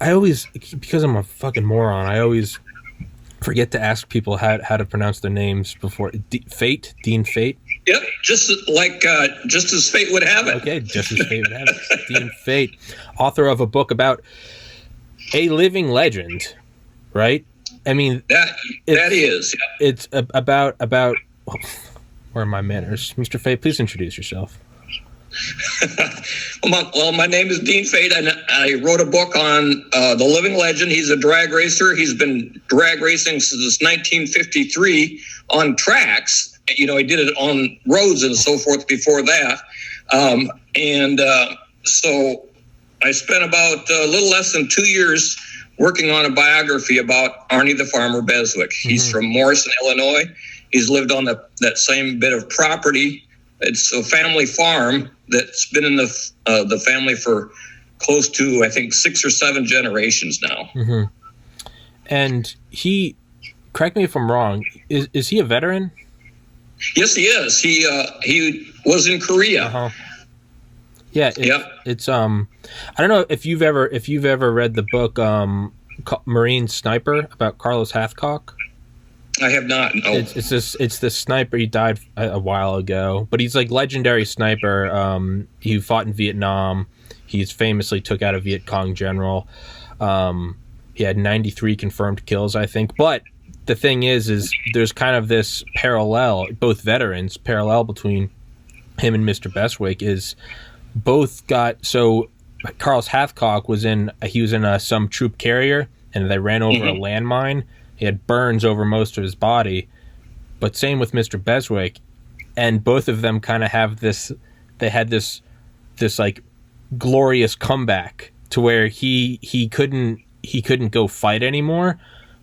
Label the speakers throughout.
Speaker 1: I always, because I'm a fucking moron, I always forget to ask people how to pronounce their names before. Fait? Dean Fait?
Speaker 2: Yep, just as fate would have it.
Speaker 1: Okay, just as fate would have it. Dean Fait, author of a book about a living legend, right? I mean,
Speaker 2: that is.
Speaker 1: Yeah. It's about. Where are my manners, Mr. Fait? Please introduce yourself.
Speaker 2: Well, my name is Dean Fait, and I wrote a book on the living legend. He's a drag racer. He's been drag racing since 1953 on tracks. You know, he did it on roads and so forth before that. So I spent about a little less than 2 years working on a biography about Arnie the Farmer Beswick. Mm-hmm. He's from Morrison, Illinois. He's lived on that same bit of property. It's a family farm that's been in the family for close to, I think, 6 or 7 generations now.
Speaker 1: Mm-hmm. And he, correct me if I'm wrong, is he a veteran?
Speaker 2: Yes, he is. He was in Korea.
Speaker 1: Uh-huh. Yeah. It's I don't know if you've ever read the book Marine Sniper about Carlos Hathcock.
Speaker 2: I have not. No.
Speaker 1: It's this sniper. He died a while ago, but he's like legendary sniper. He fought in Vietnam. He's famously took out a Viet Cong general. He had 93 confirmed kills, I think. But the thing is there's kind of this parallel, both veterans, parallel between him and Mr. Beswick is both got, so Carlos Hathcock was in some troop carrier and they ran over a landmine. He had burns over most of his body, but same with Mr. Beswick, and both of them kind of have this. They had this like glorious comeback to where he couldn't go fight anymore,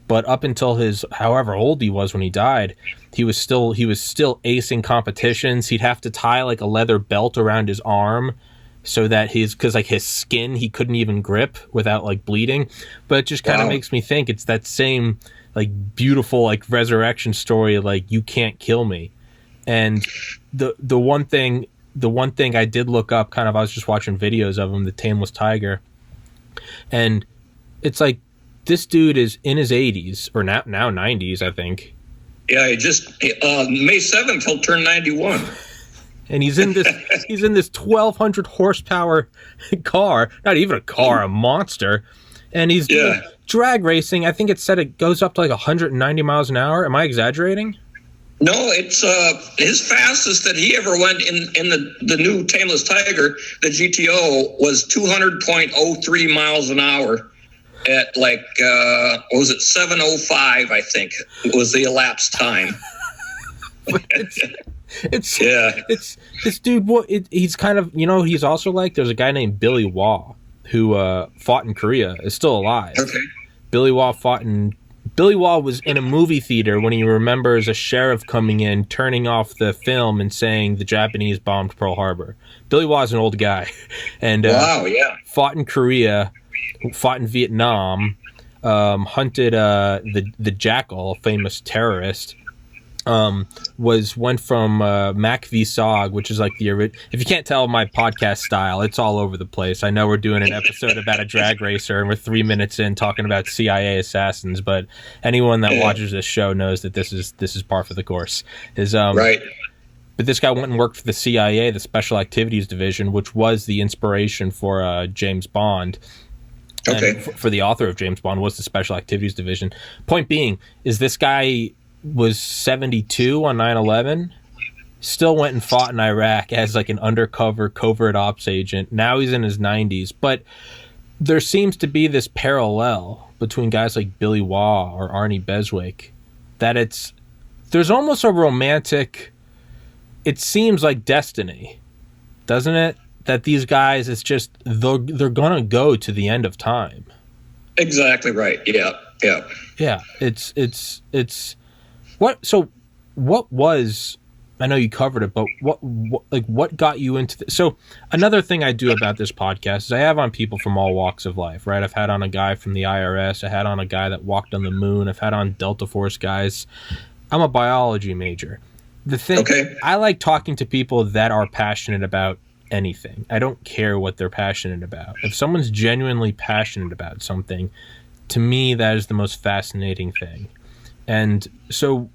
Speaker 1: but up until his however old he was when he died, he was still acing competitions. He'd have to tie like a leather belt around his arm so that because his skin he couldn't even grip without like bleeding. But it just kind of makes me think it's that same like beautiful like resurrection story, like you can't kill me. And the one thing I did look up, kind of, I was just watching videos of him, the Tameless Tiger, and it's like this dude is in his 80s or now 90s, I think.
Speaker 2: Yeah, he just May 7th he'll turn 91.
Speaker 1: And he's in this 1,200 horsepower car, not even a car, a monster. And he's doing drag racing. I think it said it goes up to like 190 miles an hour. Am I exaggerating?
Speaker 2: No, it's his fastest that he ever went in the new Tameless Tiger, the GTO, was 200.03 miles an hour at like what was it, 7:05, I think was the elapsed time.
Speaker 1: It's this dude. He's kind of, he's also like, there's a guy named Billy Waugh who fought in Korea, is still alive.
Speaker 2: Okay.
Speaker 1: Billy Waugh was in a movie theater when he remembers a sheriff coming in, turning off the film and saying the Japanese bombed Pearl Harbor. Billy Waugh's an old guy, and fought in Korea, fought in Vietnam, hunted the Jackal, a famous terrorist. Went from Mac v. Sog, which is like if you can't tell my podcast style, it's all over the place. I know we're doing an episode about a drag racer and we're 3 minutes in talking about CIA assassins, but anyone that watches this show knows that this is par for the course.
Speaker 2: Right.
Speaker 1: But this guy went and worked for the CIA, the Special Activities Division, which was the inspiration for James Bond.
Speaker 2: Okay.
Speaker 1: And for the author of James Bond was the Special Activities Division. Point being is this guy was 72 on 9/11, still went and fought in Iraq as like an undercover covert ops agent. Now he's in his 90s, but there seems to be this parallel between guys like Billy Waugh or Arnie Beswick that there's almost a romantic, it seems like destiny, doesn't it? That these guys, it's just they're gonna go to the end of time.
Speaker 2: Exactly right. Yeah.
Speaker 1: It's what was, I know you covered it, but what got you into this? So another thing I do about this podcast is I have on people from all walks of life, right? I've had on a guy from the IRS. I had on a guy that walked on the moon. I've had on Delta Force guys. I'm a biology major. The thing, I like talking to people that are passionate about anything. I don't care what they're passionate about. If someone's genuinely passionate about something, to me, that is the most fascinating thing. And so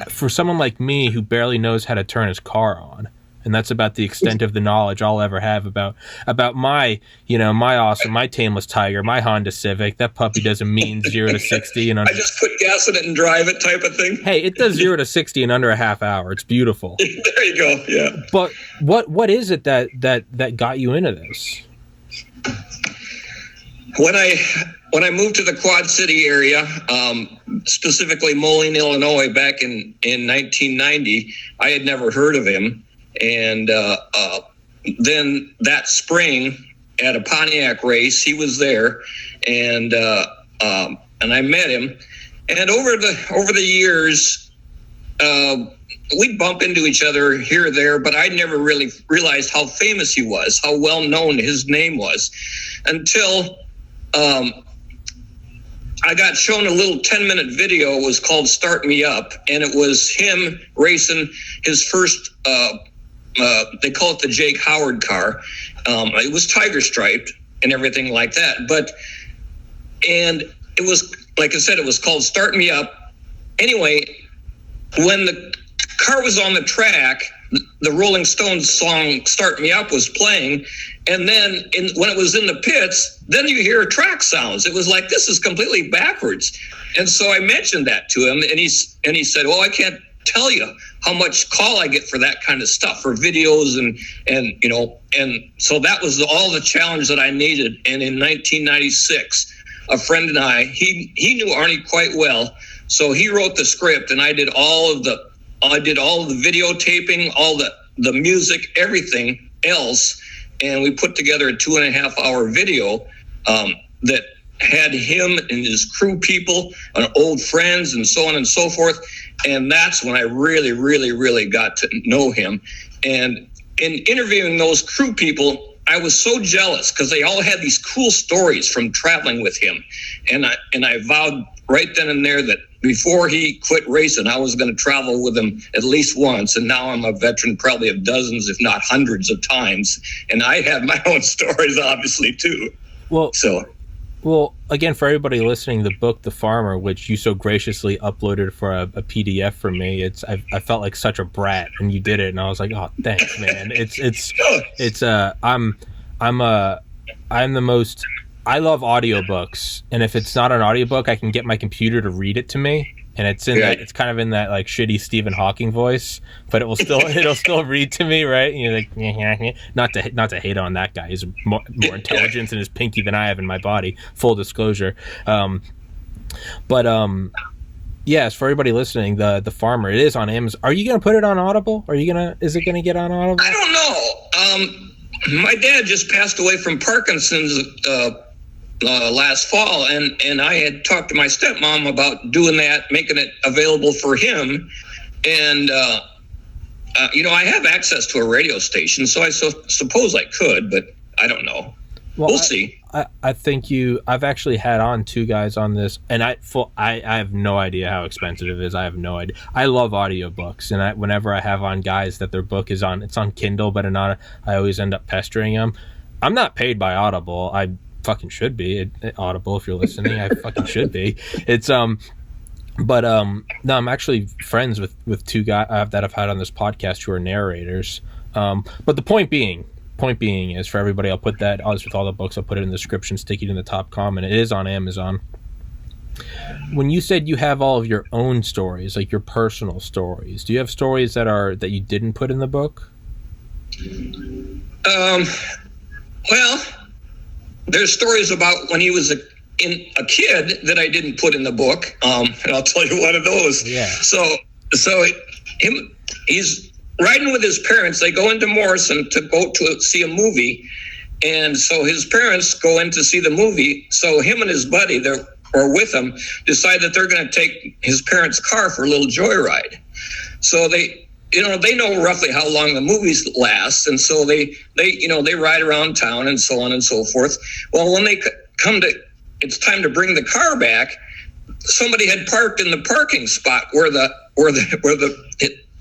Speaker 1: for someone like me who barely knows how to turn his car on, and that's about the extent of the knowledge I'll ever have about my, my tameless Tiger, my Honda Civic. That puppy doesn't mean 0 to 60. And
Speaker 2: I just put gas in it and drive it type of thing.
Speaker 1: Hey, it does 0 to 60 in under a half hour. It's beautiful.
Speaker 2: There you go. Yeah.
Speaker 1: But what is it that got you into this?
Speaker 2: When I moved to the Quad City area, specifically Moline, Illinois, back in 1990, I had never heard of him. And then that spring at a Pontiac race, he was there, and I met him. And over the years, we'd bump into each other here or there, but I never really realized how famous he was, how well known his name was, until I got shown a little 10-minute video. It was called Start Me Up, and it was him racing his first, they call it the Jake Howard car. It was tiger striped and everything like that. And it was, like I said, it was called Start Me Up. Anyway, when the car was on the track, the Rolling Stones song Start Me Up was playing. And then when it was in the pits, then you hear track sounds. It was like, this is completely backwards. And so I mentioned that to him, and he said, well, I can't tell you how much call I get for that kind of stuff, for videos and so that was all the challenge that I needed. And in 1996, a friend and I, he knew Arnie quite well, so he wrote the script, and I did all of the videotaping, all the music, everything else, and we put together a 2.5 hour video that had him and his crew people and old friends and so on and so forth. And that's when I really, really, really got to know him. And in interviewing those crew people, I was so jealous because they all had these cool stories from traveling with him. And I vowed right then and there that before he quit racing, I was going to travel with him at least once. And now I'm a veteran probably of dozens, if not hundreds of times. And I have my own stories, obviously, too.
Speaker 1: Well, again, for everybody listening, the book, The Farmer, which you so graciously uploaded for a PDF for me, I felt like such a brat, and you did it, and I was like, oh, thanks, man. I love audiobooks, and if it's not an audiobook, I can get my computer to read it to me, and it's kind of in that like shitty Stephen Hawking voice, but it'll still read to me, right? And you're like, not to hate on that guy. He's more intelligence in his pinky than I have in my body. Full disclosure. Yes, for everybody listening, the Farmer, it is on Amazon. Are you gonna put it on Audible? Is it gonna get on Audible?
Speaker 2: I don't know. My dad just passed away from Parkinson's last fall, and I had talked to my stepmom about doing that, making it available for him. And I have access to a radio station, so I suppose I could, but I don't know. Well, we'll see.
Speaker 1: I think I've actually had on two guys on this, and I have no idea how expensive it is. I have no idea. I love audiobooks, and whenever I have on guys that their book is on, it's on Kindle, but I always end up pestering them. I'm not paid by Audible. I fucking should be. Audible, if you're listening, I fucking should be. It's no, I'm actually friends with two guys that I've had on this podcast who are narrators. But the point being is, for everybody, I'll put that, as with all the books, I'll put it in the description, stick it in the top comment. It is on Amazon. When you said you have all of your own stories, like your personal stories, do you have stories that you didn't put in the book?
Speaker 2: Well, there's stories about when he was a kid that I didn't put in the book, and I'll tell you one of those.
Speaker 1: Yeah.
Speaker 2: So he's riding with his parents. They go into Morrison to go to see a movie, and so his parents go in to see the movie. So him and his buddy, or with him, decide that they're going to take his parents' car for a little joyride. So they know roughly how long the movies last, and so they ride around town and so on and so forth. Well, when they come to, it's time to bring the car back, somebody had parked in the parking spot where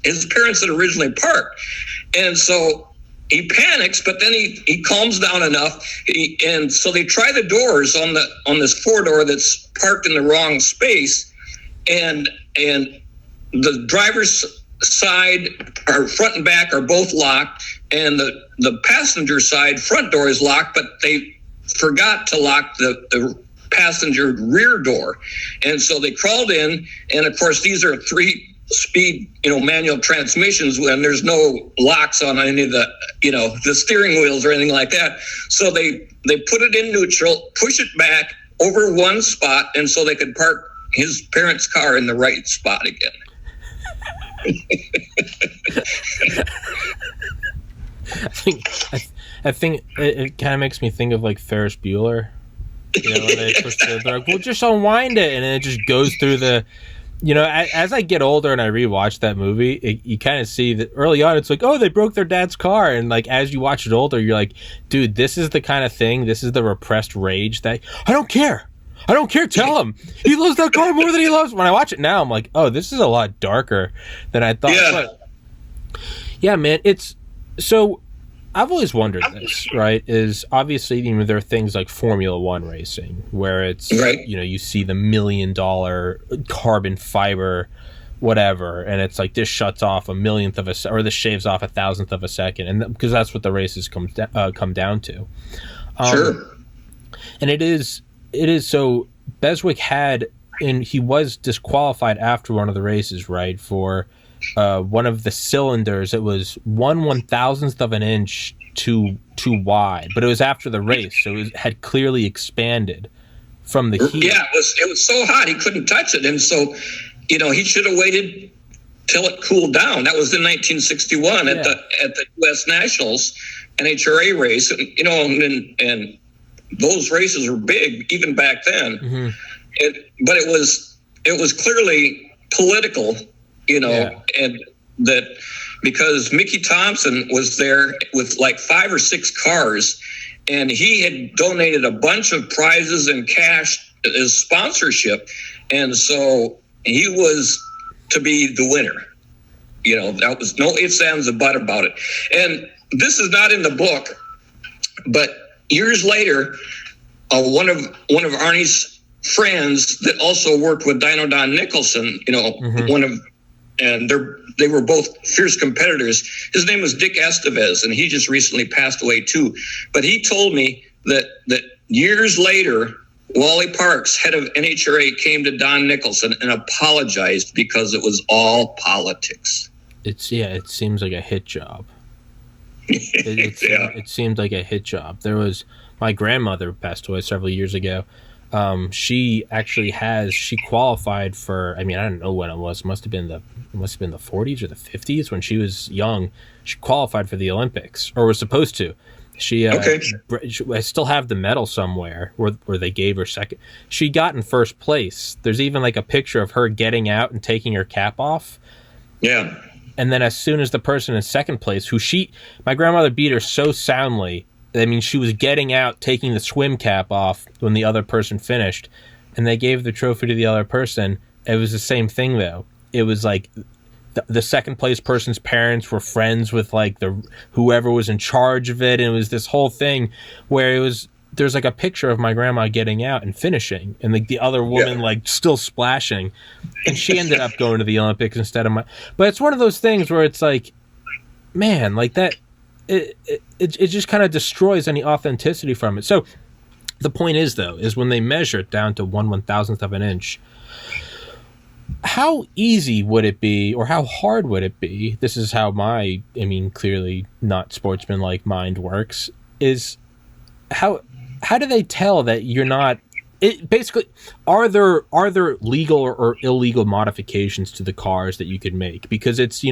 Speaker 2: his parents had originally parked, and so he panics, but then he calms down enough, and so they try the doors on this 4-door that's parked in the wrong space, and the driver's side, or front and back, are both locked, and the passenger side front door is locked, but they forgot to lock the passenger rear door, and so they crawled in, and of course these are 3-speed, manual transmissions, when there's no locks on any of the steering wheels or anything like that. So they put it in neutral, push it back over one spot, and so they could park his parents' car in the right spot again.
Speaker 1: I think it kind of makes me think of like Ferris Bueller. When they push they're like, "We'll just unwind it," and then it just goes through the. As I get older and I rewatch that movie, you kind of see that early on it's like, oh, they broke their dad's car, and like as you watch it older, you're like, dude, this is the kind of thing. This is the repressed rage that I don't care. Tell him he loves that car more than he loves. When I watch it now, I'm like, oh, this is a lot darker than I thought.
Speaker 2: Yeah,
Speaker 1: but, yeah, man, it's so. I've always wondered this, right? Is obviously there are things like Formula One racing where it's
Speaker 2: right.
Speaker 1: You see the $1 million carbon fiber, whatever, and it's like this shuts off a millionth of or this shaves off 1,000th of a second, and because that's what the races come down to.
Speaker 2: Sure.
Speaker 1: And it is so. Beswick he was disqualified after one of the races, right, for. One of the cylinders, it was 1/1000th of an inch too wide, but it was after the race, so it had clearly expanded from the heat.
Speaker 2: Yeah, it was so hot he couldn't touch it, and so he should have waited till it cooled down. That was in 1961 at the U.S. Nationals NHRA race, and those races were big even back then. Mm-hmm. But it was clearly political. And that because Mickey Thompson was there with like 5 or 6 cars, and he had donated a bunch of prizes and cash as sponsorship, and so he was to be the winner. That was no ifs, ands, or buts about it. And this is not in the book, but years later, one of Arnie's friends that also worked with Dino Don Nicholson, mm-hmm. And they were both fierce competitors. His name was Dick Estevez, and he just recently passed away too. But he told me that years later, Wally Parks, head of NHRA, came to Don Nicholson and apologized because it was all politics. It
Speaker 1: seems like a hit job. It seemed like a hit job. There was my grandmother passed away several years ago. She qualified for, I don't know when it was. It must have been the 40s or the 50s when she was young. She qualified for the Olympics, or was supposed to. I still have the medal somewhere where they gave her second. She got in first place. There's even like a picture of her getting out and taking her cap off.
Speaker 2: Yeah.
Speaker 1: And then as soon as the person in second place, my grandmother beat her so soundly, she was getting out, taking the swim cap off when the other person finished, and they gave the trophy to the other person. It was the same thing, though. It was like the second place person's parents were friends with like whoever was in charge of it, and it was this whole thing where there's like a picture of my grandma getting out and finishing, and the other woman like still splashing, and she ended up going to the Olympics instead of But it's one of those things where it's like, man, like that. It just kind of destroys any authenticity from it. So the point is, though, is when they measure it down to 1/1000th of an inch, how easy would it be, or how hard would it be? This is how my, clearly not sportsmanlike mind works. Is how do they tell that you're not? Basically, are there legal or illegal modifications to the cars that you could make? Because it's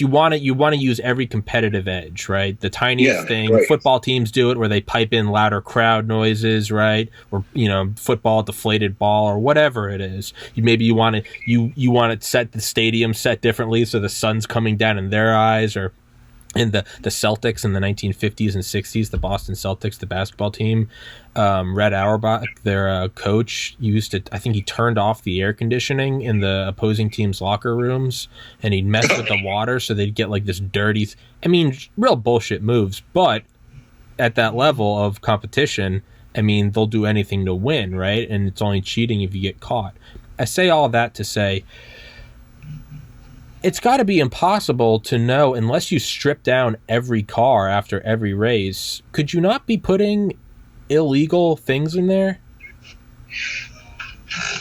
Speaker 1: you want to use every competitive edge, right? The tiniest thing. Right. Football teams do it where they pipe in louder crowd noises, right? Or football deflated ball or whatever it is. You want to set the stadium set differently so the sun's coming down in their eyes, or And the Celtics in the 1950s and 60s, the Boston Celtics, the basketball team, Red Auerbach, their coach, used to, I think he turned off the air conditioning in the opposing team's locker rooms, and he'd mess with the water so they'd get like this dirty, I mean, real bullshit moves. But at that level of competition, I mean, they'll do anything to win, right? And it's only cheating if you get caught. I say all that to say, it's got to be impossible to know unless you strip down every car after every race. Could you not be putting illegal things in there?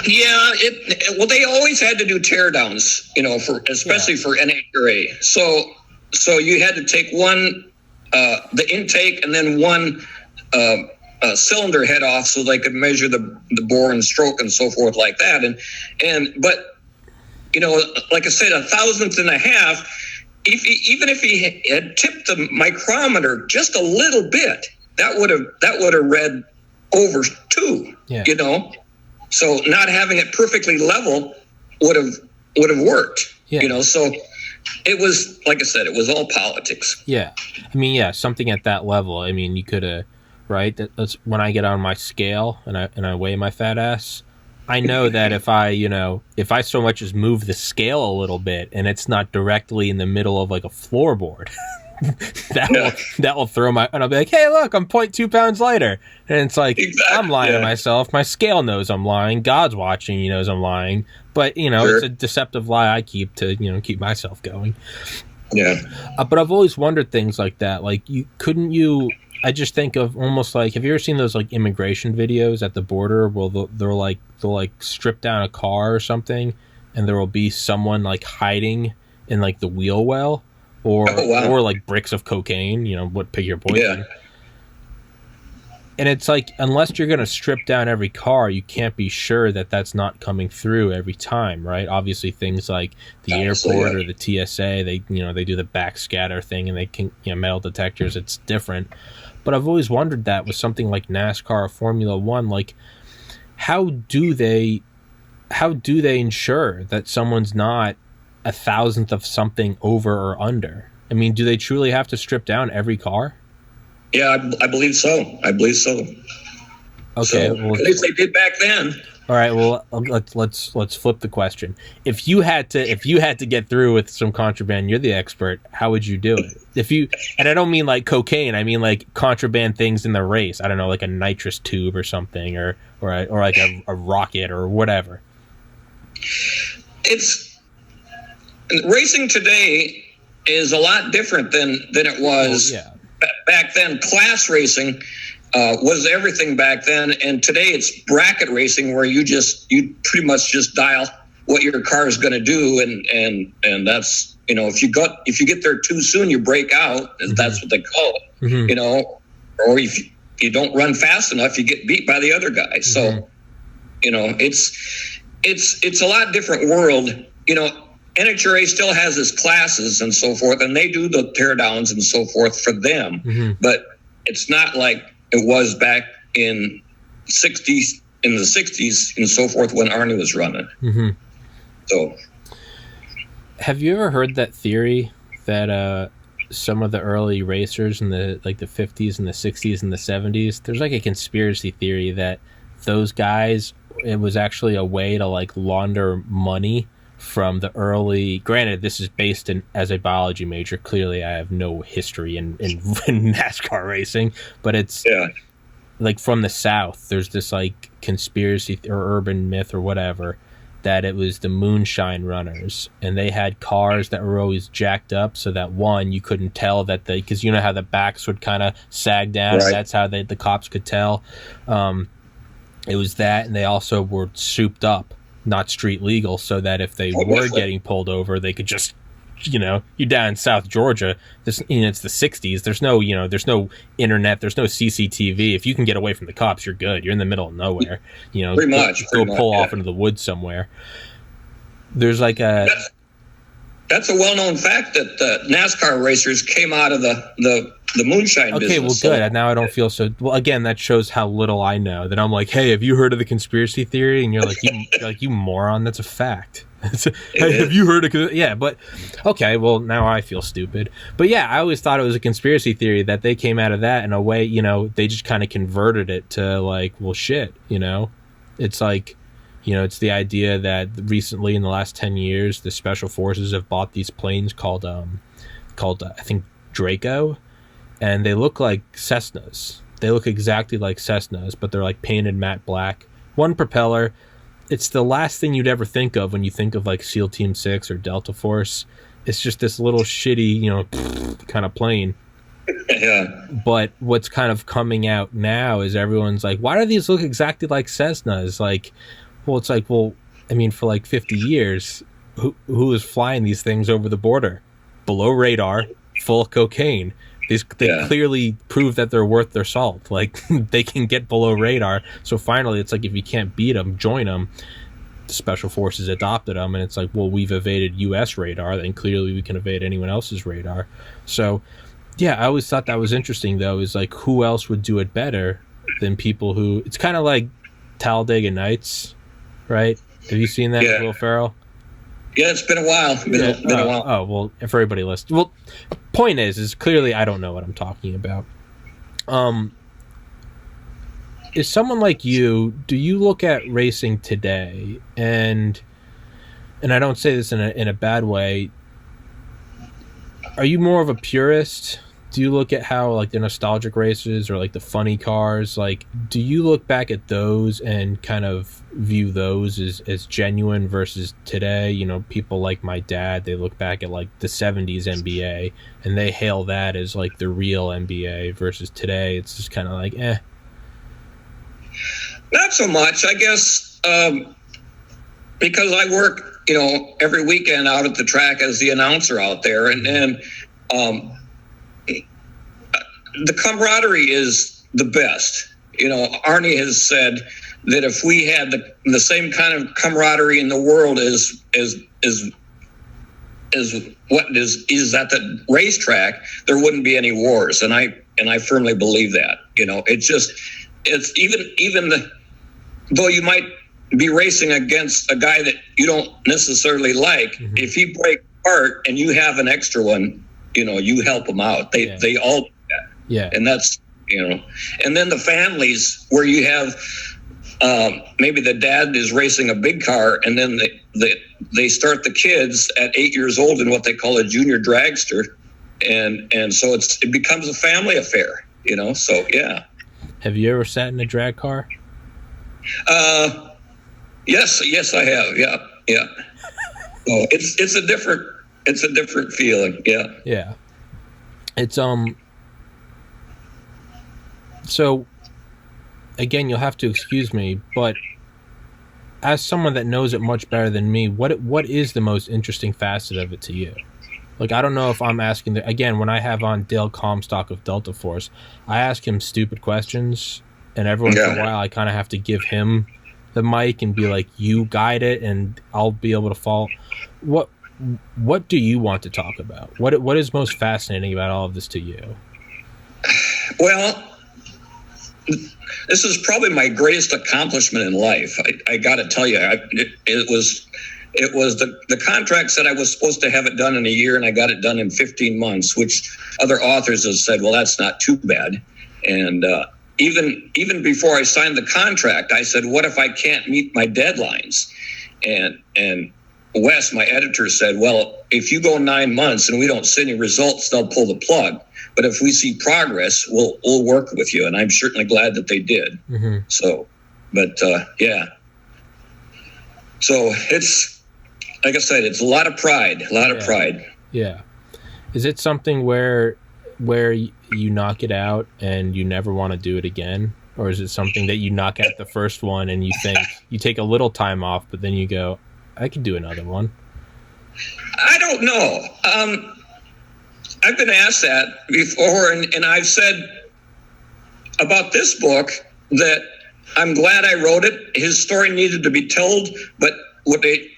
Speaker 2: Yeah, well, they always had to do teardowns, especially for NHRA. So you had to take one, the intake, and then one cylinder head off so they could measure the bore and stroke and so forth like that. But like I said, 1/1000th and a half, even if he had tipped the micrometer just a little bit, that would have read over 2, So not having it perfectly level would have worked, So it was, like I said, it was all politics.
Speaker 1: Yeah. I mean, yeah, something at that level. I mean, you could have, right? That's when I get on my scale and I weigh my fat ass, I know that if I so much as move the scale a little bit and it's not directly in the middle of like a floorboard, that will throw my, and I'll be like, hey, look, I'm 0.2 pounds lighter. And it's like, exactly. I'm lying to myself. My scale knows I'm lying. God's watching, he knows I'm lying. But, sure. It's a deceptive lie I keep to, keep myself going.
Speaker 2: Yeah.
Speaker 1: But I've always wondered things like that. Like, I just think of almost like, have you ever seen those like immigration videos at the border where they'll strip down a car or something, and there will be someone like hiding in like the wheel well, or like bricks of cocaine, what pick your poison. Yeah. And it's like, unless you're going to strip down every car, you can't be sure that that's not coming through every time, right? Obviously things like the airport or the TSA, they do the backscatter thing, and they can, metal detectors, it's different. But I've always wondered that with something like NASCAR or Formula One, like how do they ensure that someone's not 1/1000th of something over or under? I mean, do they truly have to strip down every car?
Speaker 2: Yeah, I believe so.
Speaker 1: Okay,
Speaker 2: well, at least they did back then.
Speaker 1: All right, well, let's flip the question. If you had to get through with some contraband, you're the expert. How would you do it? And I don't mean like cocaine. I mean like contraband things in the race. I don't know, like a nitrous tube or something, or like a rocket or whatever. Racing
Speaker 2: today is a lot different than it was back then. Class racing was everything back then, and today it's bracket racing, where you pretty much just dial what your car is going to do, and that's if you get there too soon, you break out. Mm-hmm. That's what they call it. Or if you don't run fast enough, you get beat by the other guy. Mm-hmm. So it's a lot different world. NHRA still has its classes and so forth, and they do the teardowns and so forth for them, but it's not like it was back in the 60s and so forth when Arnie was running. Mm-hmm. So,
Speaker 1: have you ever heard that theory that some of the early racers in the 50s and the 60s and the 70s, there's like a conspiracy theory that those guys, it was actually a way to like launder money from the early, granted this is based in as a biology major, clearly I have no history in NASCAR racing, but it's like from the South, there's this like conspiracy or urban myth or whatever that it was the moonshine runners, and they had cars that were always jacked up so that you couldn't tell that because you know how the backs would kind of sag down, right. And that's how the cops could tell. It was that, and they also were souped up, not street legal, so that if they were getting pulled over, they could just, you're down in South Georgia, it's the 60s, there's no internet, there's no CCTV. If you can get away from the cops, you're good. You're in the middle of nowhere. Pretty much pull off into the woods somewhere. There's like that's
Speaker 2: a well-known fact that NASCAR racers came out of the the moonshine
Speaker 1: okay,
Speaker 2: business.
Speaker 1: Well, good. And now I don't feel so. Well, again, that shows how little I know. That I'm like, hey, have you heard of the conspiracy theory? And you're like, you moron. That's a fact. Hey, have you heard of? Yeah, but okay. Well, now I feel stupid. But yeah, I always thought it was a conspiracy theory that they came out of that in a way. You know, they just kind of converted it to like, well, shit. You know, it's like, you know, it's the idea that recently in the last 10 years, the special forces have bought these planes called I think Draco. And they look like Cessnas. They look exactly like Cessnas, but they're like painted matte black. One propeller. It's the last thing you'd ever think of when you think of like SEAL Team 6 or Delta Force. It's just this little shitty, you know, kind of plane.
Speaker 2: Yeah.
Speaker 1: But what's kind of coming out now is everyone's like, why do these look exactly like Cessnas? Like, well, it's like, well, I mean, for like 50 years, who was flying these things over the border? Below radar, full of cocaine. They clearly prove that they're worth their salt. Like, they can get below radar. So finally, it's like, if you can't beat them, join them. The special forces adopted them, and it's like, well, we've evaded U.S. radar, then clearly we can evade anyone else's radar. So, yeah, I always thought that was interesting, though, is like, who else would do it better than people who... It's kind of like Talladega Nights, right? Have you seen that, Will Ferrell?
Speaker 2: Yeah, it's been a while. Been a while.
Speaker 1: Oh, well, if everybody listened. Well, point is clearly I don't know what I'm talking about. Is someone like you, do you look at racing today, and I don't say this in a bad way, are you more of a purist? Do you look at how like the nostalgic races or like the funny cars, like do you look back at those and kind of view those as genuine versus today? You know, people like my dad, they look back at like the 70s NBA and they hail that as like the real NBA versus today. It's just kind of like, eh.
Speaker 2: Not so much, I guess, because I work, you know, every weekend out at the track as the announcer out there, and the camaraderie is the best. You know, Arnie has said that if we had the same kind of camaraderie in the world as what is at the racetrack, there wouldn't be any wars. And I firmly believe that. You know, it's even though you might be racing against a guy that you don't necessarily like, if he breaks apart and you have an extra one, you know, you help them out. They all do that. Yeah. And that's, you know, and then the families where you have maybe the dad is racing a big car, and then they start the kids at 8 years old in what they call a junior dragster, and so it becomes a family affair, you know. So yeah.
Speaker 1: Have you ever sat in a drag car?
Speaker 2: Yes, I have. Yeah. Oh, it's a different feeling. Yeah.
Speaker 1: Yeah. It's So, again, you'll have to excuse me, but as someone that knows it much better than me, what is the most interesting facet of it to you? Like, I don't know if I'm asking... Again, when I have on Dale Comstock of Delta Force, I ask him stupid questions, and every once in a while I kind of have to give him the mic and be like, you guide it, and I'll be able to follow. What do you want to talk about? What is most fascinating about all of this to you?
Speaker 2: Well, this is probably my greatest accomplishment in life. I got to tell you, it was the contract said I was supposed to have it done in a year, and I got it done in 15 months, which other authors have said, well, that's not too bad. And even before I signed the contract, I said, what if I can't meet my deadlines? And Wes, my editor, said, well, if you go 9 months and we don't see any results, they'll pull the plug. But if we see progress, we'll work with you. And I'm certainly glad that they did. Mm-hmm. So, but yeah. So it's, like I said, it's a lot of pride, pride.
Speaker 1: Yeah. Is it something where you knock it out and you never want to do it again? Or is it something that you knock out the first one and you think you take a little time off, but then you go, I could do another one?
Speaker 2: I don't know. I've been asked that before, and I've said about this book that I'm glad I wrote it. His story needed to be told, but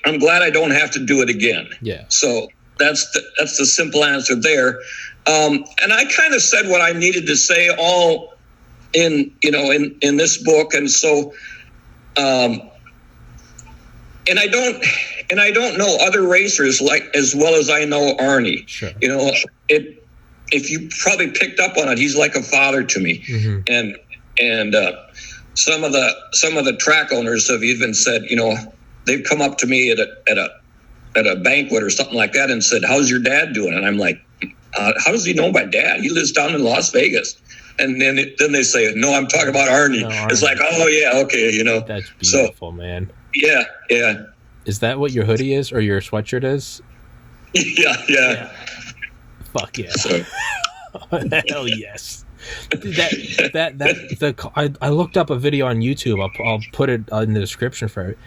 Speaker 2: I'm glad I don't have to do it again.
Speaker 1: Yeah.
Speaker 2: So that's the simple answer there. And I kind of said what I needed to say all in this book. And so, and I don't know other racers like as well as I know Arnie.
Speaker 1: Sure.
Speaker 2: If you probably picked up on it, he's like a father to me. Mm-hmm. And some of the track owners have even said, they've come up to me at a banquet or something like that and said, "How's your dad doing?" And I'm like, "How does he know my dad? He lives down in Las Vegas." And then they say, "No, I'm talking about Arnie." No, Arnie. It's like, "Oh yeah, okay,
Speaker 1: That's beautiful, man.
Speaker 2: Yeah.
Speaker 1: Is that what your hoodie is or your sweatshirt is?
Speaker 2: Yeah.
Speaker 1: Fuck yeah.
Speaker 2: So.
Speaker 1: Hell yes. I looked up a video on YouTube. I'll put it in the description for it.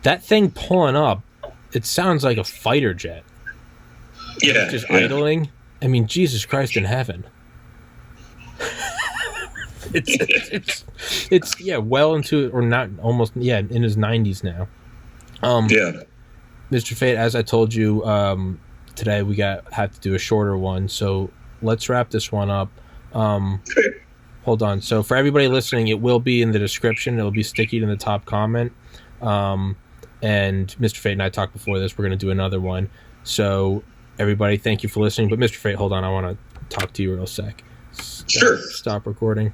Speaker 1: That thing pulling up, it sounds like a fighter jet.
Speaker 2: Yeah.
Speaker 1: Just idling. I mean, Jesus Christ in heaven. It's well into, or not almost, in his 90s now. Mr. Fate, as I told you, today we have to do a shorter one, so let's wrap this one up.
Speaker 2: Okay.
Speaker 1: Hold on. So for everybody listening, it will be in the description. It'll be sticky in the top comment. And Mr. Fate and I talked before this. We're going to do another one. So everybody, thank you for listening. But Mr. Fate, hold on. I want to talk to you real sec.
Speaker 2: Sure.
Speaker 1: Stop recording.